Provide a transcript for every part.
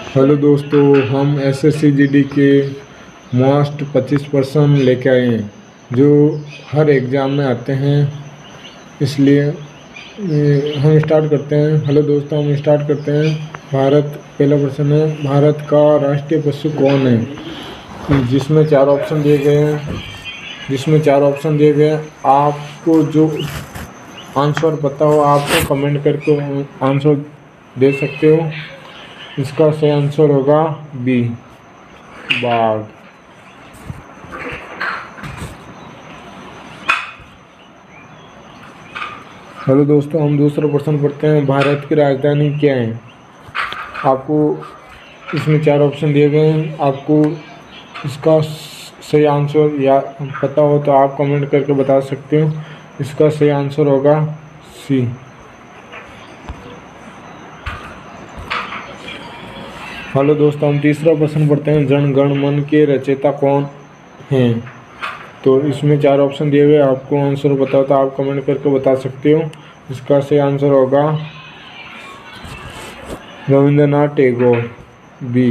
Hello दोस्तों, हम SSC GD के मोस्ट 25% लेके आए हैं जो हर एग्ज़ाम में आते हैं। इसलिए हम स्टार्ट करते हैं। हेलो दोस्तों, हम स्टार्ट करते हैं। भारत, पहला प्रश्न है, भारत का राष्ट्रीय पशु कौन है? जिसमें चार ऑप्शन दिए गए हैं। आपको जो आंसर पता हो आपको कमेंट करके आंसर दे सकते हो। इसका सही आंसर होगा बी, बाघ। हेलो दोस्तों, हम दूसरा प्रश्न पढ़ते हैं। भारत की राजधानी क्या है? आपको इसमें चार ऑप्शन दिए गए हैं। आपको इसका सही आंसर या पता हो तो आप कमेंट करके बता सकते हो। इसका सही आंसर होगा सी। हेलो दोस्तों, हम तीसरा प्रश्न पढ़ते हैं। जन गण मन के रचयिता कौन हैं? तो इसमें चार ऑप्शन दिए हुए, आपको आंसर पता हो तो आप कमेंट करके बता सकते हो। इसका सही आंसर होगा रविंद्रनाथ टैगोर, बी।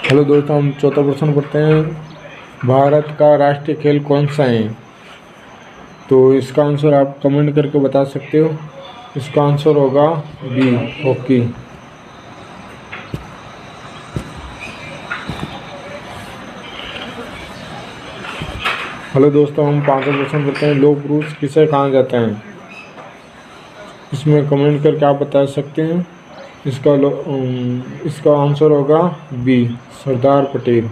हेलो दोस्तों, हम चौथा प्रश्न पढ़ते हैं। भारत का राष्ट्रीय खेल कौन सा है? तो इसका आंसर आप कमेंट करके बता सकते हो। इसका आंसर होगा बी, हॉकी। हेलो दोस्तों, हम पांचवा प्रश्न पढ़ते हैं। लोक पुरुष किसे कहा जाता है? इसमें कमेंट करके आप बता सकते हैं। इसका आंसर होगा बी, सरदार पटेल।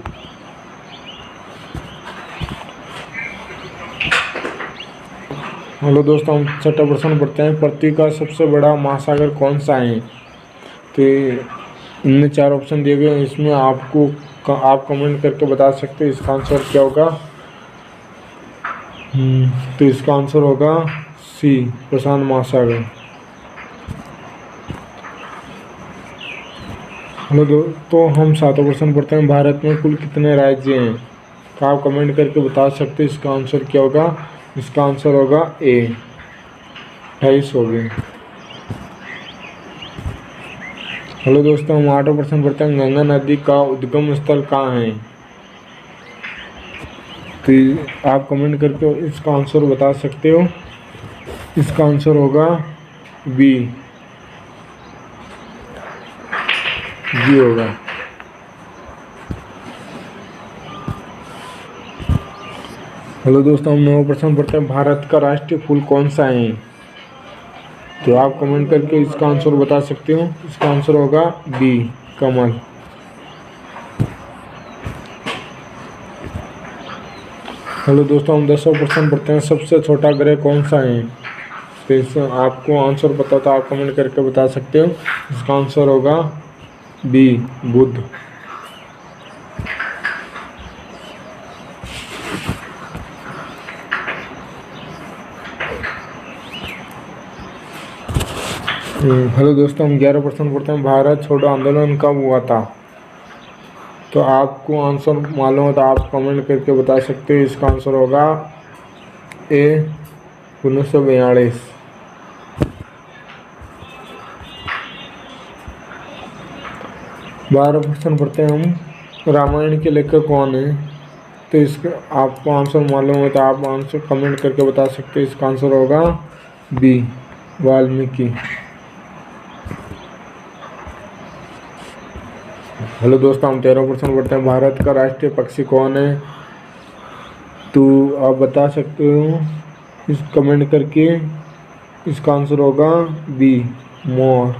हेलो दोस्तों, हम छठा प्रश्न पढ़ते हैं। पृथ्वी का सबसे बड़ा महासागर कौन सा है? तो इनमें चार ऑप्शन दिए गए हैं। इसमें आप कमेंट करके बता सकते हैं इसका आंसर क्या होगा। तो इसका आंसर होगा सी, प्रशांत महासागर। हेलो दोस्तों, हम सातवां प्रश्न पढ़ते हैं। भारत में कुल कितने राज्य हैं? तो आप कमेंट करके बता सकते हैं इसका आंसर क्या होगा। इसका आंसर होगा ए, 28 हो गए। हेलो दोस्तों, हम आठवां प्रश्न पढ़ते हैं। गंगा नदी का उद्गम स्थल कहाँ है? तो आप कमेंट करके इसका आंसर बता सकते हो। इसका आंसर होगा बी, जी होगा। हेलो दोस्तों, हम नौवां प्रश्न पढ़ते हैं। भारत का राष्ट्रीय फूल कौन सा है? तो आप कमेंट करके इसका आंसर बता सकते हो। इसका आंसर होगा बी, कमल। हेलो दोस्तों, हम 10वां प्रश्न पढ़ते हैं। सबसे छोटा ग्रह कौन सा है? तो इसमें आपको आंसर पता था आप कमेंट करके बता सकते हो। इसका आंसर होगा बी, बुध। हेलो दोस्तों, हम 11 प्रश्न पढ़ते हैं। भारत छोड़ो आंदोलन कब हुआ था? तो आपको आंसर मालूम है तो आप कमेंट करके बता सकते हो। इसका आंसर होगा ए, 1942। बारह प्रश्न पढ़ते हैं हम। रामायण के लेखक कौन है? तो इसका आपको आंसर मालूम है तो आप आंसर कमेंट करके बता सकते हैं। इसका आंसर होगा बी, वाल्मीकि। हेलो दोस्तों, हम 13 प्रश्न पढ़ते हैं। भारत का राष्ट्रीय पक्षी कौन है? तो आप बता सकते हो इस कमेंट करके। इसका आंसर होगा बी, मोर।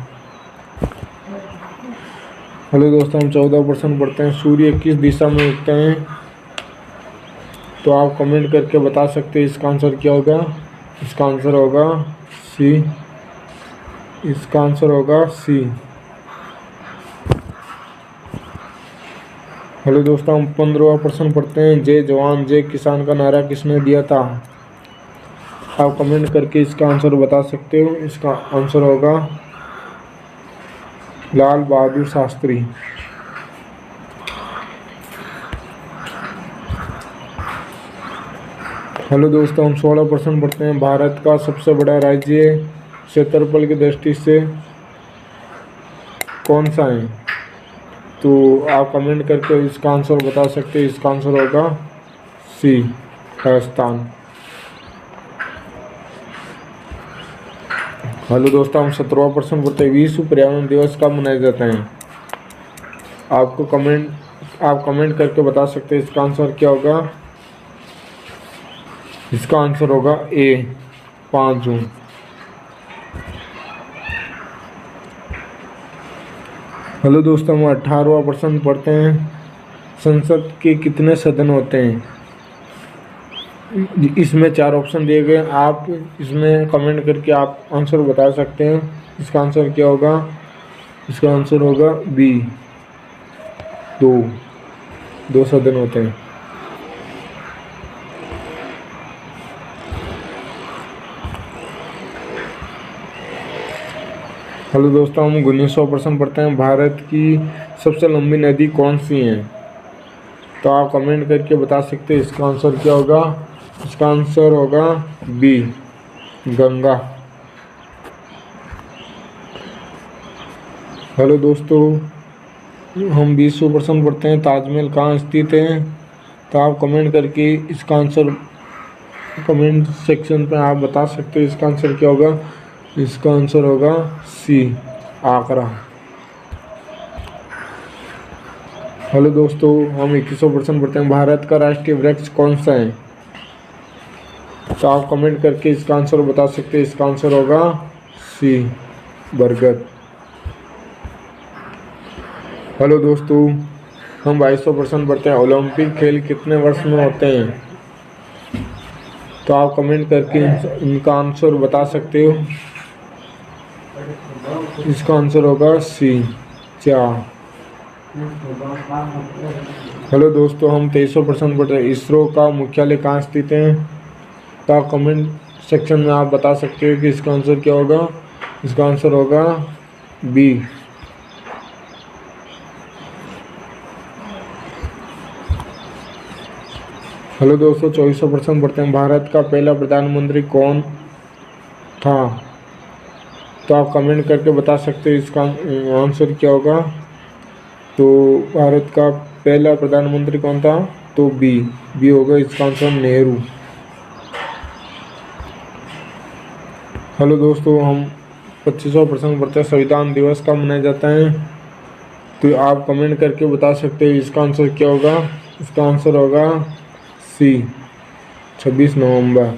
हेलो दोस्तों, हम 14 प्रश्न पढ़ते हैं। सूर्य किस दिशा में उगते हैं? तो आप कमेंट करके बता सकते हैं इसका आंसर क्या होगा। इसका आंसर होगा सी। इसका आंसर होगा सी। हेलो दोस्तों, हम 15वां प्रश्न पढ़ते हैं। जय जवान जय किसान का नारा किसने दिया था? आप कमेंट करके इसका आंसर बता सकते हो। इसका आंसर होगा लाल बहादुर शास्त्री। हेलो दोस्तों, हम 16% पढ़ते हैं। भारत का सबसे बड़ा राज्य क्षेत्रफल की दृष्टि से कौन सा है? तो आप कमेंट करके इसका आंसर बता सकते हैं। इसका आंसर होगा सी, राजस्थान। हेलो दोस्तों, हम 17% पढ़ते हैं। विश्व पर्यावरण दिवस कब मनाया जाता है? आप कमेंट करके बता सकते हैं। इसका आंसर क्या होगा? इसका आंसर होगा ए, 5 जून। हेलो दोस्तों, हम 18% पढ़ते हैं। संसद के कितने सदन होते हैं? इसमें 4 ऑप्शन दिए गए। आप इसमें कमेंट करके आप आंसर बता सकते हैं। इसका आंसर क्या होगा? इसका आंसर होगा बी, 2 सदन होते हैं। हेलो दोस्तों, हम 19% पढ़ते हैं। भारत की सबसे लंबी नदी कौन सी है? तो आप कमेंट करके बता सकते हैं। इसका आंसर क्या होगा? इसका आंसर होगा बी, गंगा। हेलो दोस्तों, हम 20% पढ़ते हैं। ताजमहल कहाँ स्थित है? तो आप कमेंट करके इसका आंसर कमेंट सेक्शन पे आप बता सकते हैं। इसका आंसर क्या होगा? इसका आंसर होगा सी, आगरा। हेलो दोस्तों, हम 21% पढ़ते हैं। भारत का राष्ट्रीय वृक्ष कौन सा है? तो आप कमेंट करके इसका आंसर बता सकते हैं। इसका आंसर होगा सी, बरगद। हेलो दोस्तों, हम 22% पढ़ते हैं। ओलंपिक खेल कितने वर्ष में होते हैं? तो आप कमेंट करके इनका आंसर बता सकते हो। इसका आंसर होगा सी, 4। हेलो दोस्तों, हम 23% पढ़ रहे हैं। इसरो का मुख्यालय कहाँ स्थित है? तो आप कमेंट सेक्शन में आप बता सकते हो कि इसका आंसर क्या होगा। इसका आंसर होगा बी। हेलो दोस्तों, 24% पढ़ते हैं। भारत का पहला प्रधानमंत्री कौन था? तो आप कमेंट करके बता सकते हैं। इसका आंसर क्या होगा? तो भारत का पहला प्रधानमंत्री कौन था? तो बी होगा। इसका आंसर नेहरू। हेलो दोस्तों, हम 25% पढ़ते हैं। संविधान दिवस कब मनाया जाता है? तो आप कमेंट करके बता सकते हैं। इसका आंसर क्या होगा? इसका आंसर होगा सी, 26 नवंबर।